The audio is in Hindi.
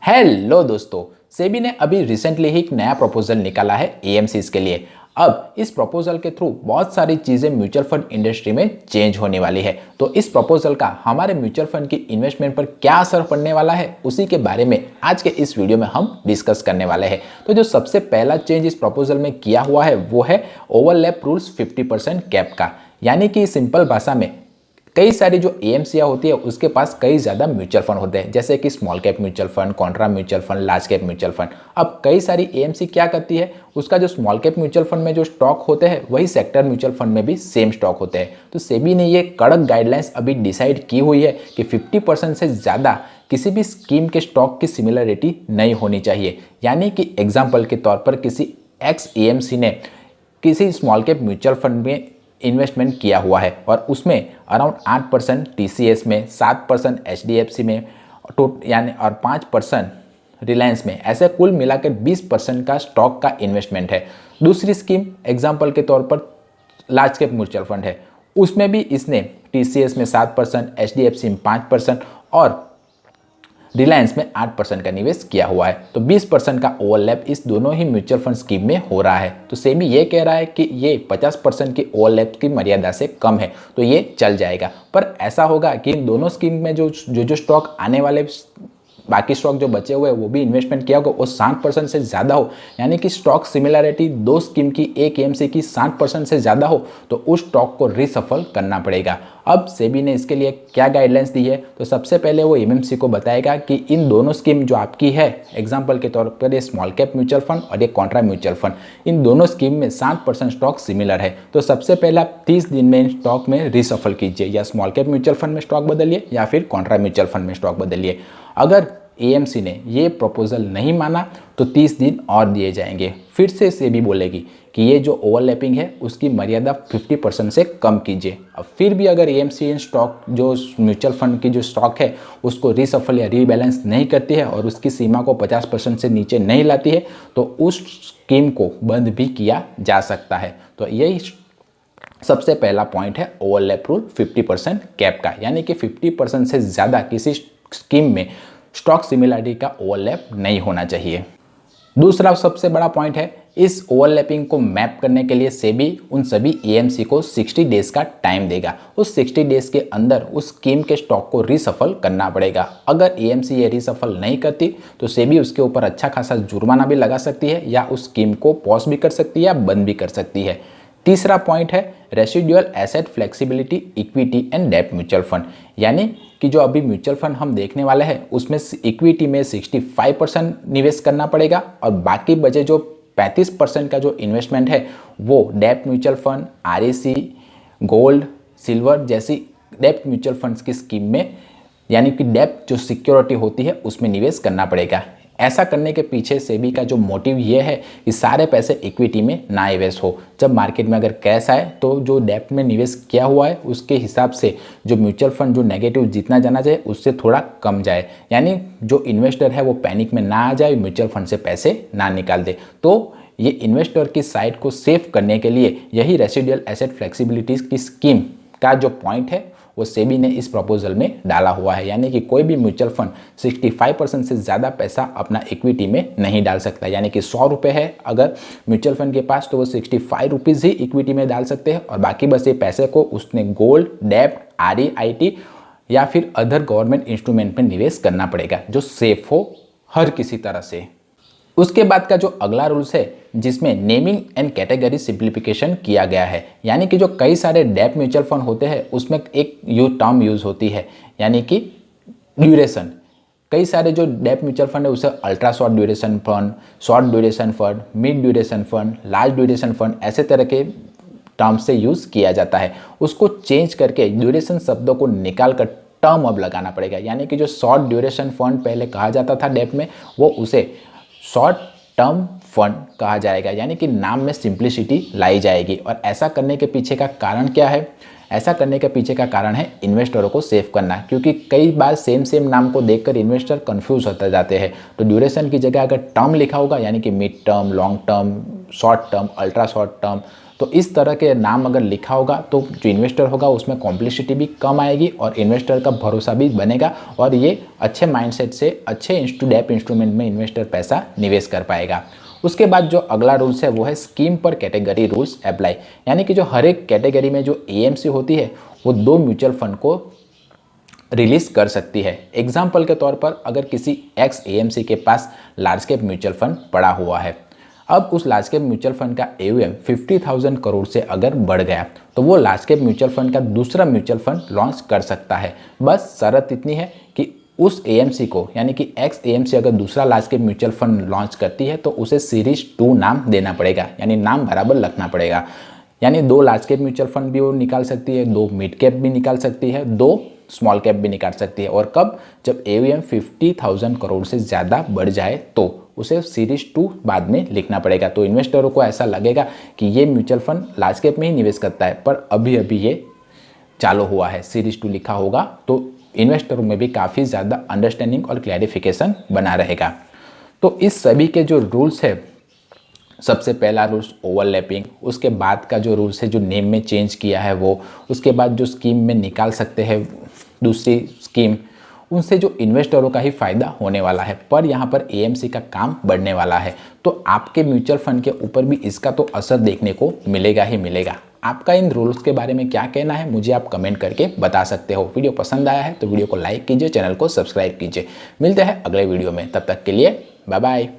हेलो दोस्तों, सेबी ने अभी रिसेंटली ही एक नया प्रपोजल निकाला है एएमसीज के लिए। अब इस प्रपोजल के थ्रू बहुत सारी चीज़ें म्यूचुअल फंड इंडस्ट्री में चेंज होने वाली है। तो इस प्रपोजल का हमारे म्यूचुअल फंड की इन्वेस्टमेंट पर क्या असर पड़ने वाला है, उसी के बारे में आज के इस वीडियो में हम डिस्कस करने वाले हैं। तो जो सबसे पहला चेंज इस प्रपोजल में किया हुआ है वो है ओवरलैप रूल्स 50% कैप का। यानी कि सिंपल भाषा में कई सारी जो एएमसीआर होती है उसके पास कई ज़्यादा म्यूचुअल फंड होते हैं, जैसे कि small cap mutual fund, Contra mutual fund, large cap mutual fund. अब कई सारी एएमसी क्या करती है, उसका जो स्मॉल कैप म्यूचुअल फंड में जो स्टॉक होते हैं वही सेक्टर म्यूचुअल फंड में भी सेम स्टॉक होते हैं। तो सेबी ने ये कड़क गाइडलाइंस अभी डिसाइड की हुई है कि 50% से ज़्यादा किसी भी स्कीम के स्टॉक की सिमिलरिटी नहीं होनी चाहिए। यानी कि एग्जाम्पल के तौर पर किसी एक्स एएमसी ने किसी स्मॉल कैप म्यूचुअल फंड में इन्वेस्टमेंट किया हुआ है और उसमें अराउंड 8% टीसीएस में, 7% एचडीएफसी में यानी और 5% रिलायंस में, ऐसे कुल मिलाकर 20% का स्टॉक का इन्वेस्टमेंट है। दूसरी स्कीम एग्जांपल के तौर पर लार्ज कैप म्यूचुअल फंड है, उसमें भी इसने टीसीएस में 7%, एचडीएफसी में 5% और रिलायंस में 8% का निवेश किया हुआ है। तो 20% का ओवरलैप इस दोनों ही म्यूचुअल फंड स्कीम में हो रहा है। तो सेबी ये कह रहा है कि ये 50% की ओवरलैप की मर्यादा से कम है, तो ये चल जाएगा। पर ऐसा होगा कि इन दोनों स्कीम में जो स्टॉक आने वाले बाकी स्टॉक जो बचे हुए हैं वो भी इन्वेस्टमेंट किया होगा वो 60% से ज़्यादा हो, यानी कि स्टॉक सिमिलरिटी दो स्कीम की एक एएमसी की 60% से ज़्यादा हो तो उस स्टॉक को रिसफल करना पड़ेगा। अब सेबी ने इसके लिए क्या गाइडलाइंस दी है, तो सबसे पहले वो एमएमसी को बताएगा कि इन दोनों स्कीम जो आपकी है, एग्जाम्पल के तौर पर ये स्मॉल कैप म्यूचुअल फंड और ये कॉन्ट्रा म्यूचुअल फंड, इन दोनों स्कीम में 60% स्टॉक सिमिलर है। तो सबसे पहला 30 दिन में इन स्टॉक में रिसफल कीजिए, या स्मॉल कैप म्यूचुअल फंड में स्टॉक बदलिए या फिर कॉन्ट्रा म्यूचुअल फंड में स्टॉक बदलिए। अगर एएमसी ने ये प्रपोजल नहीं माना तो 30 दिन और दिए जाएंगे। फिर से सेबी बोलेगी कि ये जो ओवरलैपिंग है उसकी मर्यादा 50% से कम कीजिए। अब फिर भी अगर एएमसी इन स्टॉक जो म्यूचुअल फंड की जो स्टॉक है उसको रिसफल या रीबैलेंस नहीं करती है और उसकी सीमा को 50% से नीचे नहीं लाती है तो उस स्कीम को बंद भी किया जा सकता है। तो यही सबसे पहला पॉइंट है ओवरलैप रूल 50% कैप का, यानी कि 50% से ज़्यादा किसी स्कीम में स्टॉक सिमिलरिटी का ओवरलैप नहीं होना चाहिए। दूसरा सबसे बड़ा पॉइंट है, इस ओवरलैपिंग को मैप करने के लिए सेबी उन सभी एएमसी को 60 डेज का टाइम देगा। उस 60 डेज के अंदर उस स्कीम के स्टॉक को रिसफल करना पड़ेगा। अगर एएमसी ये रिसफल नहीं करती तो सेबी उसके ऊपर अच्छा खासा जुर्माना भी लगा सकती है या उस स्कीम को पॉज भी कर सकती है या बंद भी कर सकती है। तीसरा पॉइंट है residual asset flexibility equity and डेब्ट म्यूचुअल फंड, यानी कि जो अभी म्यूचुअल फंड हम देखने वाले हैं उसमें इक्विटी में 65% निवेश करना पड़ेगा और बाकी बचे जो 35% का जो इन्वेस्टमेंट है वो डेब्ट mutual fund, REC, gold, silver जैसी डेब्ट म्यूचुअल फंड्स की स्कीम में, यानी कि डेब्ट जो सिक्योरिटी होती है उसमें निवेश करना पड़ेगा। ऐसा करने के पीछे सेबी का जो मोटिव ये है कि सारे पैसे इक्विटी में ना इन्वेस्ट हो। जब मार्केट में अगर कैश आए तो जो डेब्ट में निवेश किया हुआ है उसके हिसाब से जो म्यूचुअल फंड जो नेगेटिव जितना जाना चाहिए उससे थोड़ा कम जाए, यानी जो इन्वेस्टर है वो पैनिक में ना आ जाए, म्यूचुअल फंड से पैसे ना निकाल दे। तो ये इन्वेस्टर की साइड को सेव करने के लिए यही रेसिडुअल एसेट फ्लेक्सिबिलिटी की स्कीम का जो पॉइंट है वो सेबी ने इस प्रपोजल में डाला हुआ है। यानी कि कोई भी म्यूचुअल फंड 65% से ज़्यादा पैसा अपना इक्विटी में नहीं डाल सकता, यानी कि 100 रुपये है अगर म्यूचुअल फंड के पास तो वो 65 रुपीज़ ही इक्विटी में डाल सकते हैं और बाकी बस ये पैसे को उसने गोल्ड, डेब्ट, आरईआईटी या फिर अदर गवर्नमेंट इंस्ट्रूमेंट में निवेश करना पड़ेगा जो सेफ हो हर किसी तरह से। उसके बाद का जो अगला रूल्स है जिसमें नेमिंग एंड कैटेगरी सिंप्लीफिकेशन किया गया है, यानी कि जो कई सारे डेब्ट म्यूचुअल फंड होते हैं उसमें एक टर्म यूज़ होती है, यानी कि ड्यूरेशन। कई सारे जो डेब्ट म्यूचुअल फंड है उसे ultra short duration fund, short duration fund, mid duration fund, large duration fund, ऐसे तरह के टर्म से यूज़ किया जाता है। उसको चेंज करके ड्यूरेशन शब्दों को निकाल कर टर्म अब लगाना पड़ेगा, यानी कि जो शॉर्ट ड्यूरेशन फंड पहले कहा जाता था डेब्ट में वो उसे शॉर्ट टर्म फंड कहा जाएगा, यानी कि नाम में सिंप्लिसिटी लाई जाएगी। और ऐसा करने के पीछे का कारण क्या है? ऐसा करने के पीछे का कारण है इन्वेस्टरों को सेव करना, क्योंकि कई बार सेम नाम को देखकर इन्वेस्टर कंफ्यूज होते जाते हैं। तो ड्यूरेशन की जगह अगर टर्म लिखा होगा, यानी कि mid term, long term, short term, ultra short term, तो इस तरह के नाम अगर लिखा होगा तो जो इन्वेस्टर होगा उसमें कॉम्प्लेक्सिटी भी कम आएगी और इन्वेस्टर का भरोसा भी बनेगा और ये अच्छे माइंडसेट से अच्छे डेप इंस्ट्रूमेंट में इन्वेस्टर पैसा निवेश कर पाएगा। उसके बाद जो अगला रूल्स है वो है स्कीम पर कैटेगरी रूल्स अप्लाई, यानी कि जो हर एक कैटेगरी में जो एएमसी होती है वो 2 म्यूचुअल फंड को रिलीज कर सकती है। एग्जाम्पल के तौर पर अगर किसी एक्स एएमसी के पास लार्ज कैप म्यूचुअल फंड पड़ा हुआ है, अब उस लार्ज कैप म्यूचुअल फंड का AUM 50,000 करोड़ से अगर बढ़ गया तो वो लार्ज कैप म्यूचुअल फंड का दूसरा म्यूचुअल फंड लॉन्च कर सकता है। बस शर्त इतनी है कि उस एएमसी को, यानी कि एक्स एएमसी अगर दूसरा large cap mutual fund launch करती है तो उसे सीरीज 2 नाम देना पड़ेगा, यानी नाम बराबर रखना पड़ेगा। यानी 2 लार्ज कैप म्यूचुअल फंड भी वो निकाल सकती है, 2 मिड कैप भी निकाल सकती है, 2 स्मॉल कैप भी निकाल सकती है। और कब? जब AUM 50,000 करोड़ से ज़्यादा बढ़ जाए तो उसे सीरीज 2 बाद में लिखना पड़ेगा। तो इन्वेस्टरों को ऐसा लगेगा कि ये म्यूचुअल फंड लार्ज कैप में ही निवेश करता है, पर अभी अभी ये चालू हुआ है, सीरीज 2 लिखा होगा तो इन्वेस्टरों में भी काफ़ी ज़्यादा अंडरस्टैंडिंग और क्लैरिफिकेशन बना रहेगा। तो इस सभी के जो रूल्स है, सबसे पहला रूल्स ओवरलैपिंग, उसके बाद का जो रूल्स है जो नेम में चेंज किया है वो, उसके बाद जो स्कीम में निकाल सकते हैं दूसरी स्कीम, उनसे जो इन्वेस्टरों का ही फ़ायदा होने वाला है, पर यहाँ पर एएमसी का काम बढ़ने वाला है। तो आपके म्यूचुअल फंड के ऊपर भी इसका तो असर देखने को मिलेगा ही मिलेगा। आपका इन रूल्स के बारे में क्या कहना है मुझे आप कमेंट करके बता सकते हो। वीडियो पसंद आया है तो वीडियो को लाइक कीजिए, चैनल को सब्सक्राइब कीजिए। मिलते हैं अगले वीडियो में, तब तक के लिए बाय बाय।